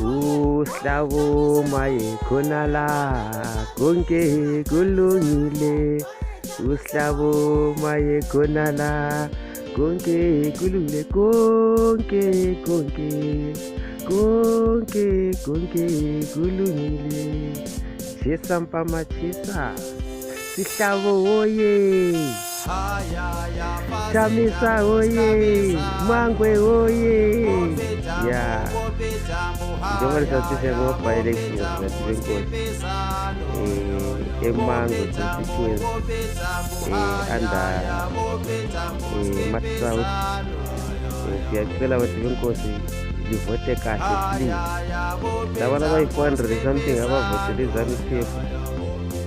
uSihlabo maye khona la konke kulungile. uSihlabo maye khona la konke kulungile, konke kulungile. Chisa mpama chisa, Sihlabo oye, Chamisa oye, Mangwe oye. Yeah, njengoba lisathisha ngo-by-elections nasebenkosi eMango constituency under Mati South. Siyacela abantu benkosi livote kahle please. Laba abayi-400 something abavotele iZANU-PF,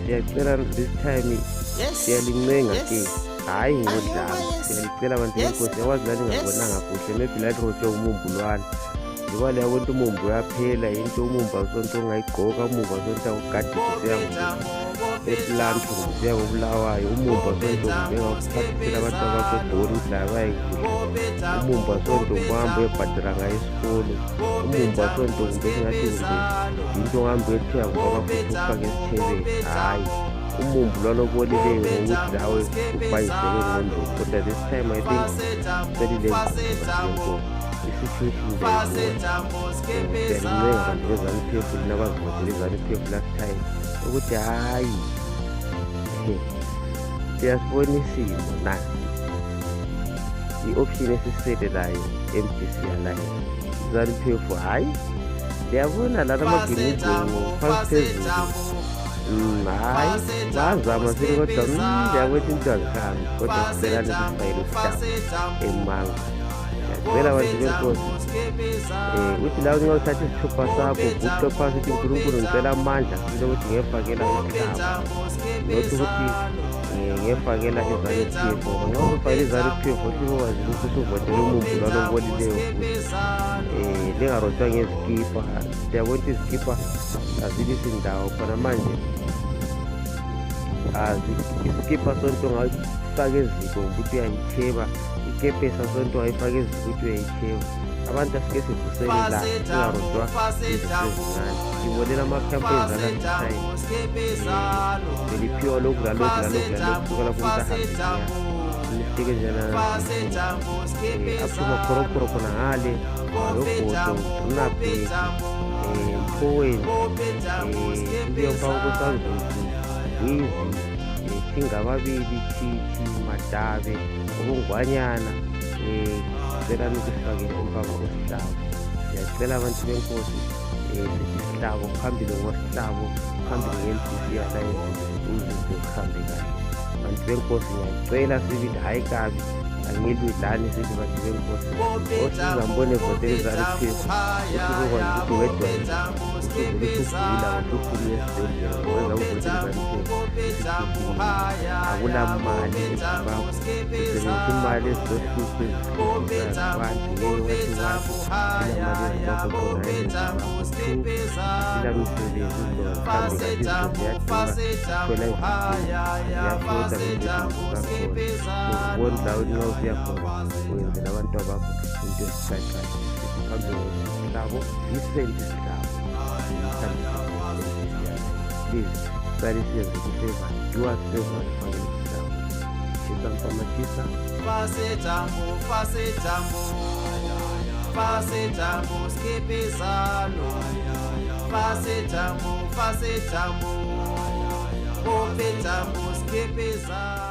siyacela this time siyalincenga ke, hhayi ngodlame. Siyalicela abantu benkosi, yakwazi lani ngabonanga kuhle maybe lalirote umumbulwane ngoba liyabona umumbu uyaphela into umumbu awusonto ongayigqoka, umumbu awusonto awugadise siyangukuthi eplanto siya ngobulawayo, umumbu awusonto ngengakuphathisela abantu abakho eGoli udlala bayikuhle, umumbu awusonto nguhambe uyobhadela ngayo esikolo, umumbu awusonto ngesingathi into ongahambe uyethiya ngoba futhi ufake esithebeni. Hhayi, umumbu lwana obolileyo ngokuthi lawe ubhayiseke engqondweni. Kodwa this time I think selile ngqondo i-situation siyalincenga abantu beZANU-PF nabazivotele iZANU-PF last time ukuthi hhayi siyasibona isimo nasi i-option esiselelayo MDC yalayo iZANU-PF. Hhayi, liyabona lana amaginizongo phansi phezulu, hhayi bazama sile kodwa liyabona into azihambi. Kodwa sicelane sisifayele uSihlabo eMango. Siyacela abantu benkosi uthi la nxa uthatha isithupha sakho ubuhle phansi uthi uNkulunkulu ngicela amandla sile ukuthi ngiyefakela uSihlabo, nothi ukuthi ngiyefakela iZANU-PF. Ngoba nxa usufakela iZANU-PF uhlukwazi ukuthi usuvotele umumbu lwana obolileyo futhi lingarotshwa ngezikipa. Siyabona ukuthi izikipa azilisi ndawo khona manje, isikipa sonto ngayifaka eziko ukuthi uyayitheba, ikepesa sonto ngayifaka eziko ukuthi uyayitheba. Abantu asike sivusele la singarotshwa izinto ezincane. Ngibonela ama-campaigns alasisayi beliphiwa lokhu lalokhu kusukela kumntahambinya imistike njena aphuma khorokhoro khona ngale logodo unabheki mpoweni kubuye mfaka kosanzuthi Gwizi Thingababili Chithi Madabe Ubungwanyana. Sicela nikusifakele umfaka uSihlabo. Siyacela abantu benkosi Sihlabo phambili ngoSihlabo, phambili nge-MDC yalayo uzinto kuhambe kahle. Abantu benkosi ngiyacela sibithi hhayi kabi, angilwi lani sithi bantu benkosi osizambone evotele iZANU-PF usuzokwazi ukuthi wedwa usuvele usugula usuphumile esibhedlela wenza uvotele iZANU-PF akulamali ezimbabwe, usebenzisa imali ezizohlupha ezihluphisa abantu ngeke wathi ilamali ezimbabwe ilamisebenzi uzohambe kathi izinto ziyadura thola ziyashoda ukubona ndaweni nxa usiyakhona wenzela abantu abakho into esicacayo phambili ngoSihlabo Vincent Sihlabo. Please sali siyenze ifavor, do us favor ifakele uSihlabo. Chisa mpama chisa, Fasetambo skipizalo, Fasetambo, Opetambo skipizalo.